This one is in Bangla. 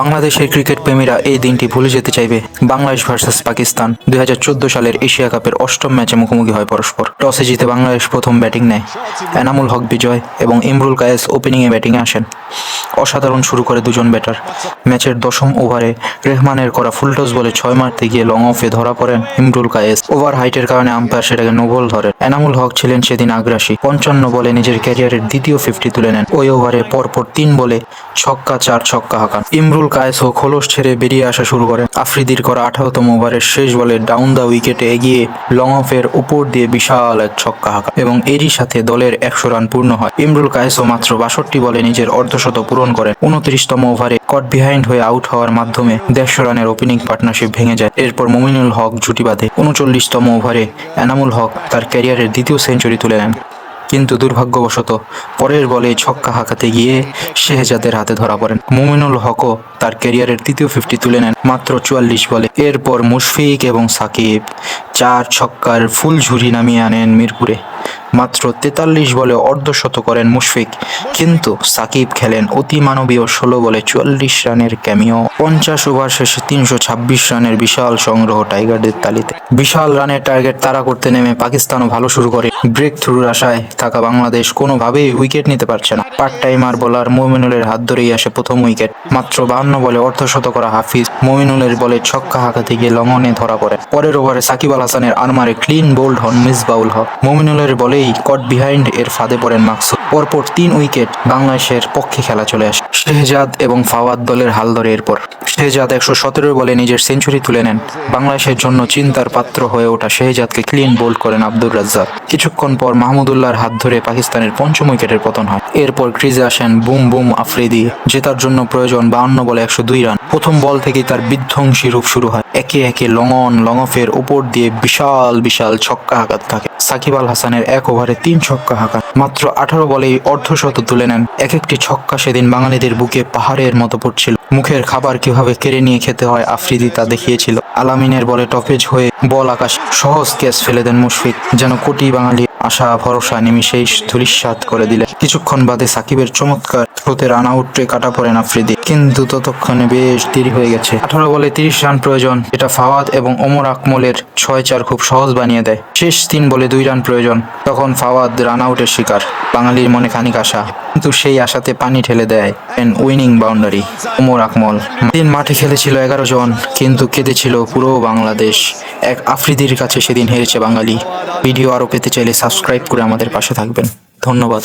বাংলাদেশের ক্রিকেট প্রেমীরা এই দিনটি ভুলে যেতে চাইবে। বাংলাদেশ ভার্সেস পাকিস্তান 2014 সালের এশিয়া কাপের অষ্টম ম্যাচে মুখোমুখি হয় পরস্পর। টসে জিতে বাংলাদেশ প্রথম ব্যাটিং নেয়। এনামুল হক বিজয় এবং ইমরুল কায়েস ওপেনিংয়ে ব্যাটিংয়ে আসেন। অসাধারণ শুরু করে দুজন ব্যাটার। ম্যাচের দশম ওভারে রেহমানের করা ফুলটস বলে 6 মারতে গিয়ে লং অফে ধরা পড়েন ইমরুল কায়েস। ওভার হাইটের কারণে আম্পায়ার সেটাকে নো বল ধরেন। এনামুল হক ছিলেন সেদিন আগ্রাসী। 55 বলে নিজের ক্যারিয়ারের দ্বিতীয় 50 তুলে নেন। ওই ওভারে পরপর 3 বলে ছক্কা 4 ছক্কা হাঁকান। ইমরুল কায়েসও খোলস ছেড়ে বেরিয়ে আসা শুরু করেন। আফ্রিদির করা 18তম ওভারের শেষ বলে ডাউন দ্য উইকেটে এগিয়ে লং অফের উপর দিয়ে বিশাল এক ছক্কা হাঁকান এবং এরই সাথে দলের 100 রান পূর্ণ হয়। ইমরুল কায়েসও মাত্র 62 বলে নিজের অর্ধশত পূরণ করেন। 29তম ওভারে কট বিহাইন্ড হয়ে আউট হওয়ার মাধ্যমে 150 রানের ওপেনিং পার্টনারশিপ ভেঙে যায়। এরপর মুমিনুল হক জুটি বাঁধে। 39তম ওভারে এনামুল হক তার ক্যারিয়ারের দ্বিতীয় সেঞ্চুরি তুলে নেন। কিন্তু দুর্ভাগ্যবশত পরের বলে ছক্কা হাঁকাতে গিয়ে শেহজাদের হাতে ধরা পড়েন। মুমিনুল হকও তার ক্যারিয়ারের তৃতীয় 50 তুলে নেন মাত্র 44 বলে। এরপর মুশফিক এবং সাকিব 4 ছক্কার ফুল ঝুরি নামিয়ে আনেন মিরপুরে। মাত্র 43 বলে অর্ধশত করেন মুশফিক, কিন্তু সাকিব খেলেন অতি মানবীয় 16 বলে 44 রানের ক্যামিও। 50 ওভার শেষে 326 রানের বিশাল সংগ্রহ টাইগারদের তালিতে। বিশাল রানের টার্গেট তাড়া করতে নেমে পাকিস্তানও ভালো শুরু করে। ব্রেক থ্রুর আশায় থাকা বাংলাদেশ কোনোভাবেই উইকেট নিতে পারছে না। পার্ট টাইমার বোলার মুমিনুলের হাত ধরেই আসে প্রথম উইকেট। মাত্র 52 বলে অর্ধশত করা হাফিজ মুমিনুলের বলে ছক্কা হাঁকাতে গিয়ে লঙ্ঘনে ধরা পড়ে। পরের ওভারে সাকিব আল হাসানের আরমারে ক্লিন বোল্ড হন মিসবাউল হক। মুমিনুলের বলেই কট বিহাইন্ড এর ফাঁদে পড়েন মাকসুদ। পরপর 3 উইকেট বাংলাদেশের পক্ষে খেলা চলে আসে। শেহজাদ এবং ফাওয়াদ দলের হাল ধরে। এরপর শেহজাদ 117 বলে নিজের সেঞ্চুরি তুলে নেন। বাংলাদেশের জন্য চিন্তার পাত্র হয়ে ওঠা শেহজাদকে ক্লিন বোল্ড করেন আব্দুর রাজ্জাক। কিছুক্ষণ পর মাহমুদুল্লাহর হাত ধরে পাকিস্তানের পঞ্চম উইকেটের পতন হয়। এরপর ক্রিজে আসেন বুম বুম আফ্রিদি। জেতার জন্য প্রয়োজন 52 বলে 102 রান। প্রথম বল থেকেই তার বিধ্বংসী রূপ শুরু হয়। একে একে লং অফের উপর দিয়ে বিশাল বিশাল ছক্কা হাঁকাতে থাকে। সাকিব আল হাসানের 1 ওভারে 3 ছক্কা হাঁকান। মাত্র 18 বলেই অর্ধশত তুলে নেন। এক একটি ছক্কা সেদিন বাঙালিদের বুকে পাহাড়ের মতো পড়ছিল। মুখের খাবার কিভাবে কেড়ে নিয়ে খেতে হয় আফ্রিদি তা দেখিয়েছিল। আলামিনের বলে টপেজ হয়ে বল আকাশ সহজ ক্যাচ ফেলে দেন মুশফিক। যেন কোটি বাঙালি আশা ভরসা নিমিশেই ধূলিসাৎ করে দিলেন। কিছুক্ষণ বাদে সাকিবের চমৎকার থ্রোতে রান আউটে কাটা পড়েন আফ্রিদি, কিন্তু ততক্ষণে বেশ দেরি হয়ে গেছে। 18 বলে 30 রান প্রয়োজন, এটা ফাওয়াদ এবং ওমর আকমলের 6-4 খুব সহজ বানিয়ে দেয়। শেষ 3 বলে 2 রান প্রয়োজন, তখন ফাওয়াদ রান আউটের শিকার। বাঙালির মনে খানিক আশা, কিন্তু সেই আশাতে পানি ঠেলে দেয় উইনিং বাউন্ডারি। ওমর আকমল দিন মাঠে খেলেছিল 11 জন, কিন্তু কেঁদেছিল পুরো বাংলাদেশ। এক আফ্রিদির কাছে সেদিন হেরেছে বাঙালি। ভিডিও আরও পেতে চাইলে সাবস্ক্রাইব করে আমাদের পাশে থাকবেন। ধন্যবাদ।